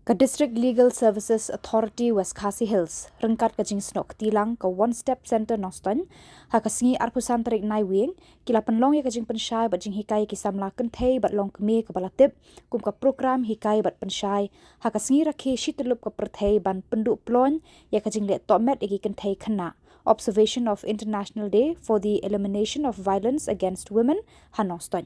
Ka District Legal Services Authority West Khasi Hills rengkat ka jing snok tilang ka One Step Center Noston ha ka singi arpusan tarik nai wing kila penlong ya ka jing pensyai bat jing hikai ki samla kenthei bat long keme ka balatip kum ka program hikai bat pensyai ha ka singi rakhe shitulup ka perthei ban penduk plon ya ka jing le tomet egi kenthei khana observation of International Day for the Elimination of Violence Against Women ha Noston.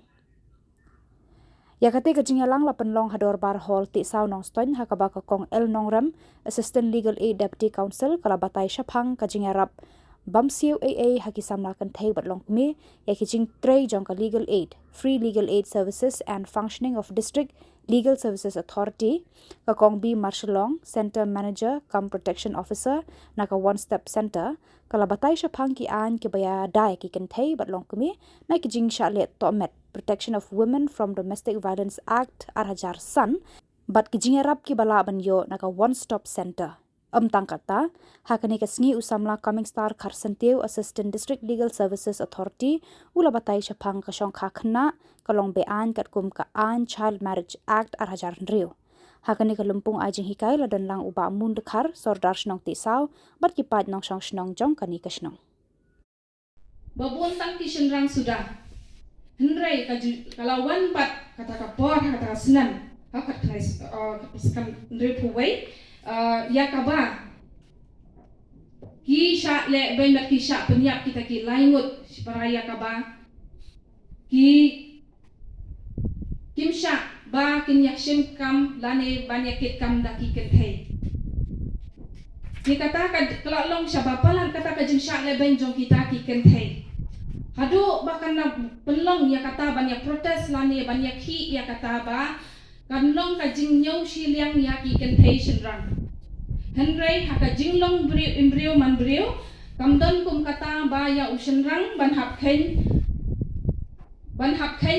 Ya kate ka jingalang la penlong hador bar hall ti saw Noston ha ka ba ka kong El Nongram Assistant Legal Aid Deputy Counsel kala batai shaphang ka jingarap bamsiu AA ha ki samla kan thei bat long me ya ki jing trei jong ka legal aid free legal aid services and functioning of District Legal Services Authority ka kong B Marshalong Center Manager cum Protection Officer na ka One Step Center kala batai shaphang ki an ki baya dai ki kan thei bat long me na ki jing sha le to met Protection of Women from Domestic Violence Act Arhajar San bat ki jingarap ki bala banyo naka One Stop Center tang kata hakani ka sngi usamla Coming Star Kharsantiu Assistant District Legal Services Authority ula batai shaphang ka shong kha khna kalong bean kat kum ka an Child Marriage Act Arhajar Riu hakani ka lumpung ajing hikai ladan lang uba mun dekhar sordar shnong ti saw bat ki pad nong shong shnong jong kani ka shnong babon tang ki shenrang sudah Henry kalawan pat kata kapor kata senam hakat kais kapaskan Henry puway ya kaba ki sya le ben ki sya penyap kita ki laingut paraya kaba ki kim sya ba kin yakshim kam lane banyakit kam daki kenthei ni kata kalau long sya bapalan kata ka jing sya le ben jong kita ki kenthei Hadu bahkan na pelong ya kata banyak protes lani banyak hi ya kata ba kanlong ka jingnyo siliang ya ki kentation rang Henry haka jinglong brio man brio kamdon kum kata ba ya usen rang ban hap khen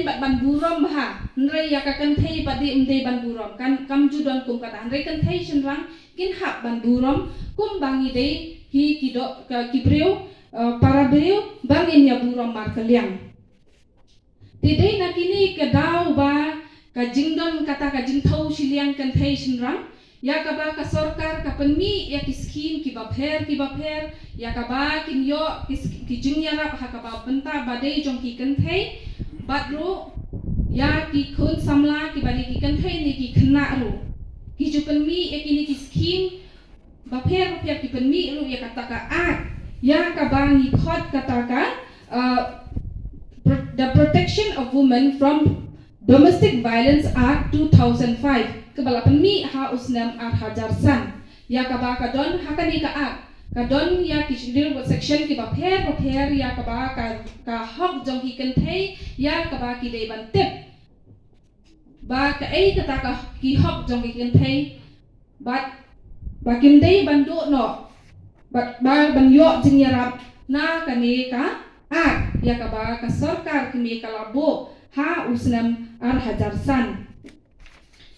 bat ban burom ha Henry ya ka kenthei padi umde ban burom kan kam judon kum kata Henry kentation rang kin hap ban burom kum bangi dei hi kido ki brio para beliau bangin ya buram mar kaliang. Tidai nak ini kedau ba kajingdon kata kajing thau siliang kan thai sinram ya kaba ka sarkar ka penmi ya kiskin ki bapher ya kaba kin yo ki jingyarap ha kaba benta badai jong ki kan thai badru ya ki khun samla ki badi ki kan thai ni ki khna ru ki ju penmi ya kini kiskin bapher ki penmi ru ya kata ka ya kabangi khot kataka the Protection of Women from Domestic Violence Act 2005 kebalapan mi ha usnam Arhajar San ya kabaka don hakani ka kadon ya kisdir section ki bapher ya kabaka ka hok jong ki kenthei ya kabaki dei bantep ba ka ei kataka ki hok jong ki kenthei bat bakim dei bandu no ba banyo jingyarap na kani ka ya kaba ka sarkar kini kalabo ha usnam Arhajar San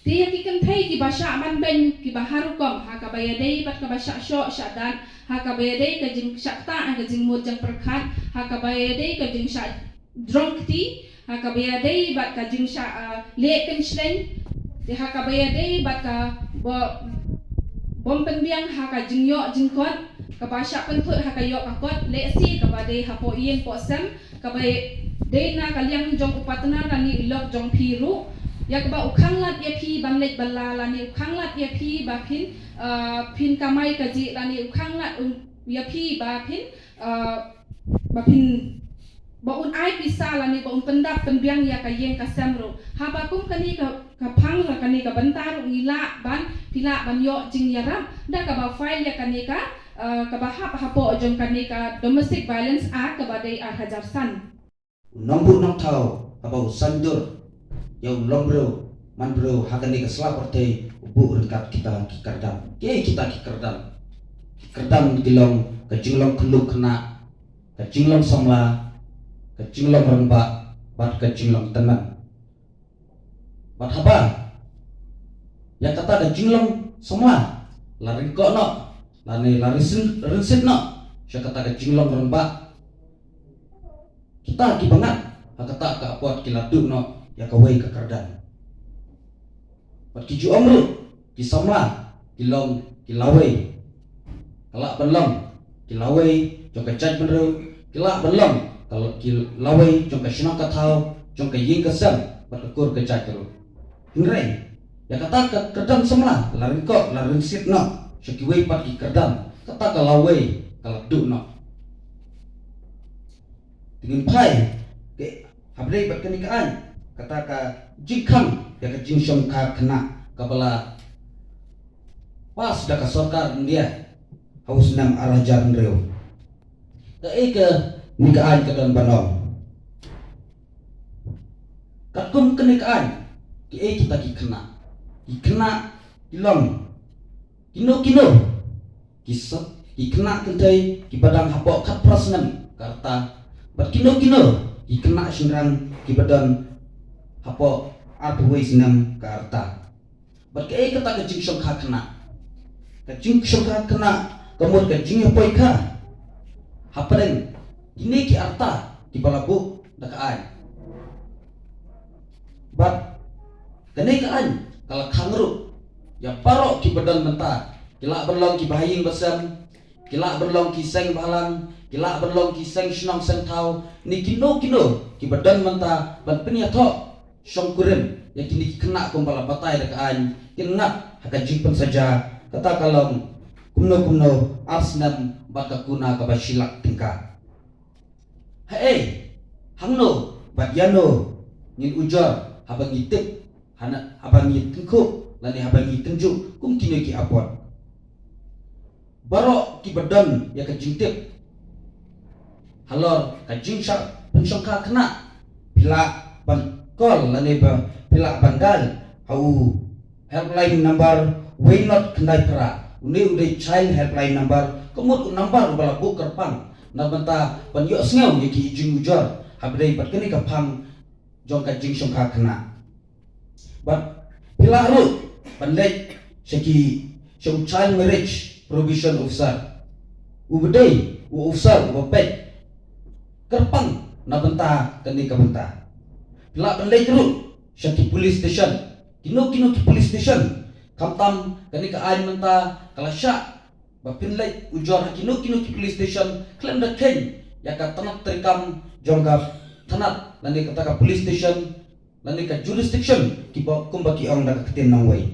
ti ki kenthei ki basha man ben ki baharukom ha ka bayadei bat ka basha sho syadan ha ka bayadei ka jing syakta ka jing mojang perkhat ha ka bayadei ka jing syak dronkti ha ka bayadei bat ka jing syak leken shleng ti ha ka bayadei bat ka bom penbiang ha ka jingyo jingkot kabasya penput hakayo kakot lesi kabade hapo ien po sem kabai de na kaliang jong upatna rani ilok jong piru ya kaba ukhanglat ya pi banlet balla lani ukhanglat ya pi bapin pin kamai kaji lani ukhanglat ya pi bapin bapin baun ai pisa lani baun pendap penbiang ya kayeng kasemro habakum kani ka phang la kani ka bantar ngila ban pila banyo jing yaram da ka ba file ya kani ka kabahap hapo jong kanika Domestic Violence Act kabadai Arhajar San nombor nong tau abau sandur yang lombro manbro hakani ka slaporte ubu rengkat kita kerdam dilong ka jinglong keluk kena ka jinglong somla ka jinglong remba bat ka jinglong tenan bat haba yang kata ka jinglong somla laring ko no lani larisin no siya kata ka jinglong remba kita ki bangat hakata ka apot kilatu no ya kawai ka kardan pat ki ju amru Kisamla kilong kilaway kalak benlong kilaway jong ka chat benru kilak benlong kalau kilaway jong ka sinong ka thau jong ka ying ka sam bat ka kur ka chat ru hingrai ya kata ka kedam semla larin ko larin sit no sekiway pat ki kedam kata ka laway kalak du no dengan pai ke habre bat kenikaan kata ka jikang ya ka jingsom ka kena kapala pas dah ka sorkar dia haus nam arajar reu ke nikaan ke dan banong kakum kenikaan ke kita ki kena ilong kino kisah ki kena kentai ki badang hapok kat prasnam karta bat kino ki kena sinrang ki badan hapok arpuwe sinam karta bat ke kata ke jingsong ka kena kajing syukra kena kemudian kajing apa ika hapadeng ini ki arta di balabu dakaan bat kenekaan kalau kangru ya parok ki badan mentah kilak berlong ki bahaying basam kilak berlong ki seng balang kilak berlong ki seng senang sentau ni kino ki badan mentah ban peniatok syongkurim ya kini kena kumpala batai dakaan ingat hakajing pun saja kata kalau kumno arsnam baka kuna kabasilak tingka hangno bagyano ngin ujar habang itip hana habang itengku lani habang itenju kum kini ki apot barok ki badan ya kajintip halor kajingsak pensongka kena bila ban kol lani ba bila bandal hau helpline number way not kendai pra udah child helpline number kemud number bala bu kerpang na banta pan yo sngew ye ki jing ujar habre pat kini kapang jong ka jing song ka kena but pila ru pandai seki song child marriage provision officer ubedai u officer ubepet kerpang na banta kini ka banta pila pandai ru seki police station kino ki police station kamtam kani ka ain menta kala sya bapin lai ujar kino ki police station klem da ken ya ka tanak terikam jongga tanat lani kata ka police station lani ka jurisdiction ki ba kumbaki ong da ketin nang wai